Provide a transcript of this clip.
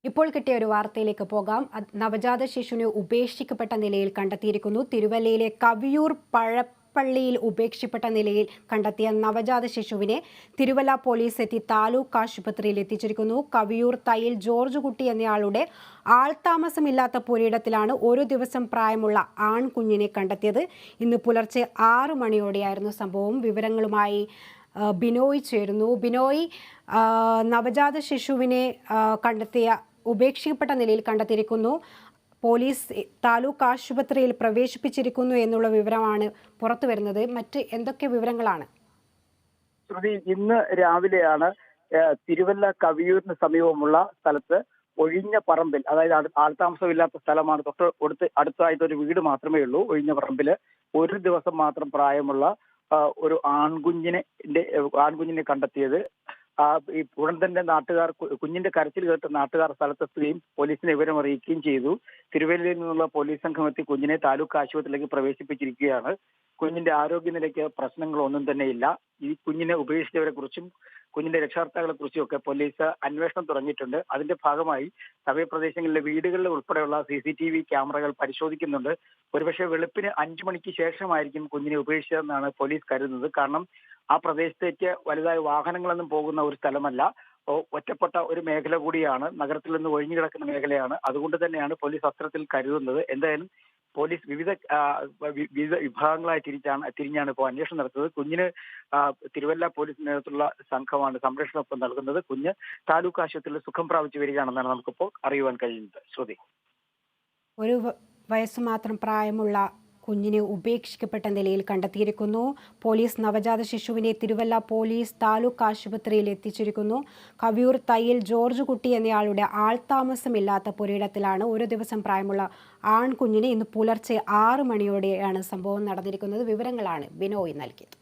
ഇപ്പോൾ കിട്ടിയ ഒരു വാർത്തയിലേക്ക് പോകാം. നവജാത ശിശുവിനെ ഉപേക്ഷിക്കപ്പെട്ട നിലയിൽ കണ്ടെത്തിയിരിക്കുന്നു. തിരുവല്ലയിലെ കവിയൂർ പഴപ്പള്ളിയിൽ ഉപേക്ഷിക്കപ്പെട്ട നിലയിൽ കണ്ടെത്തിയ നവജാത ശിശുവിനെ തിരുവല്ല പോലീസ് എത്തി താലൂക്ക് ആശുപത്രിയിൽ എത്തിച്ചിരിക്കുന്നു. കവിയൂർ തയ്യിൽ ജോർജ് കുട്ടി എന്നയാളുടെ ആൾതാമസമില്ലാത്ത പുരയിടത്തിലാണ് ഒരു ദിവസം പ്രായമുള്ള ആൺകുഞ്ഞിനെ കണ്ടെത്തിയത്. ഇന്ന് പുലർച്ചെ 6 മണിയോടെയായിരുന്നു സംഭവം. വിവരങ്ങളുമായി ബിനോയ് ചേരുന്നു. ബിനോയ്, നവജാത ശിശുവിനെ ഉപേക്ഷിക്കപ്പെട്ട നിലയിൽ കണ്ടെത്തിയിരിക്കുന്നു. പോലീസ് താലൂക്ക് ആശുപത്രിയിൽ പ്രവേശിപ്പിച്ചിരിക്കുന്നു എന്നുള്ള വിവരമാണ് പുറത്തു വരുന്നത്. മറ്റ് എന്തൊക്കെ വിവരങ്ങളാണ്? ശ്രുതി, ഇന്ന് രാവിലെയാണ് തിരുവല്ല കവിയൂരിന് സമീപമുള്ള സ്ഥലത്ത് ഒഴിഞ്ഞ പറമ്പിൽ, അതായത് ആൾതാമസമില്ലാത്ത സ്ഥലമാണ്, അടുത്തായിട്ട് ഒരു വീട് മാത്രമേ ഉള്ളൂ. ഒഴിഞ്ഞ പറമ്പിൽ ഒരു ദിവസം മാത്രം പ്രായമുള്ള ഒരു ആൺകുഞ്ഞിനെ കണ്ടെത്തിയത്. ഈ ഉടൻ തന്നെ നാട്ടുകാർ കുഞ്ഞിന്റെ കരച്ചിൽ കേട്ട് നാട്ടുകാർ സ്ഥലത്തെത്തുകയും പോലീസിനെ വിവരം അറിയിക്കുകയും ചെയ്തു. തിരുവല്ലയിൽ നിന്നുള്ള പോലീസ് സംഘം എത്തി കുഞ്ഞിനെ താലൂക്ക് ആശുപത്രിയിലേക്ക് പ്രവേശിപ്പിച്ചിരിക്കുകയാണ്. കുഞ്ഞിന്റെ ആരോഗ്യനിലയ്ക്ക് പ്രശ്നങ്ങളൊന്നും തന്നെയില്ല. ഈ കുഞ്ഞിനെ ഉപേക്ഷിച്ചവരെ കുറിച്ചും കുഞ്ഞിന്റെ രക്ഷകർത്താക്കളെ കുറിച്ചും ഒക്കെ പോലീസ് അന്വേഷണം തുടങ്ങിയിട്ടുണ്ട്. അതിന്റെ ഭാഗമായി സമീപപ്രദേശങ്ങളിലെ വീടുകളിൽ ഉൾപ്പെടെയുള്ള CCTV ക്യാമറകൾ പരിശോധിക്കുന്നുണ്ട്. ഒരുപക്ഷെ വെളുപ്പിന് 5 മണിക്ക് ശേഷമായിരിക്കും കുഞ്ഞിനെ ഉപേക്ഷിച്ചതെന്നാണ് പോലീസ് കരുതുന്നത്. കാരണം ആ പ്രദേശത്തേക്ക് വലുതായ വാഹനങ്ങളൊന്നും പോകുന്ന ഒരു സ്ഥലമല്ല, ഒറ്റപ്പെട്ട ഒരു മേഖല കൂടിയാണ്, നഗരത്തിൽ നിന്ന് ഒഴിഞ്ഞു കിടക്കുന്ന മേഖലയാണ്. അതുകൊണ്ട് തന്നെയാണ് പോലീസ് അത്തരത്തിൽ കരുതുന്നത്. എന്തായാലും പോലീസ് വിവിധ വിഭാഗങ്ങളായി തിരിഞ്ഞാണ് ഇപ്പോൾ അന്വേഷണം നടത്തുന്നത്. കുഞ്ഞിന് തിരുവല്ല പോലീസിന് നേതൃത്വത്തിലുള്ള സംഘമാണ് സംരക്ഷണം നൽകുന്നത്. കുഞ്ഞ് താലൂക്ക് ആശുപത്രിയിൽ സുഖം പ്രാപിച്ചു വരികയാണെന്നാണ് നമുക്കിപ്പോൾ അറിയുവാൻ കഴിയുന്നത്. ശ്രുതി, ഒരു വയസ്സ് മാത്രം പ്രായമുള്ള കുഞ്ഞിനെ ഉപേക്ഷിക്കപ്പെട്ട നിലയിൽ കണ്ടെത്തിയിരിക്കുന്നു. പോലീസ് നവജാത ശിശുവിനെ തിരുവല്ല പോലീസ് താലൂക്ക് ആശുപത്രിയിൽ എത്തിച്ചിരിക്കുന്നു. കവിയൂർ തയ്യിൽ ജോർജ് കുട്ടി എന്നയാളുടെ ആൾതാമസമില്ലാത്ത പുരയിടത്തിലാണ് ഒരു ദിവസം പ്രായമുള്ള ആൺകുഞ്ഞിനെ ഇന്ന് പുലർച്ചെ 6 മണിയോടെയാണ് സംഭവം നടന്നിരിക്കുന്നത്. വിവരങ്ങളാണ് ബിനോയ് നൽകിയത്.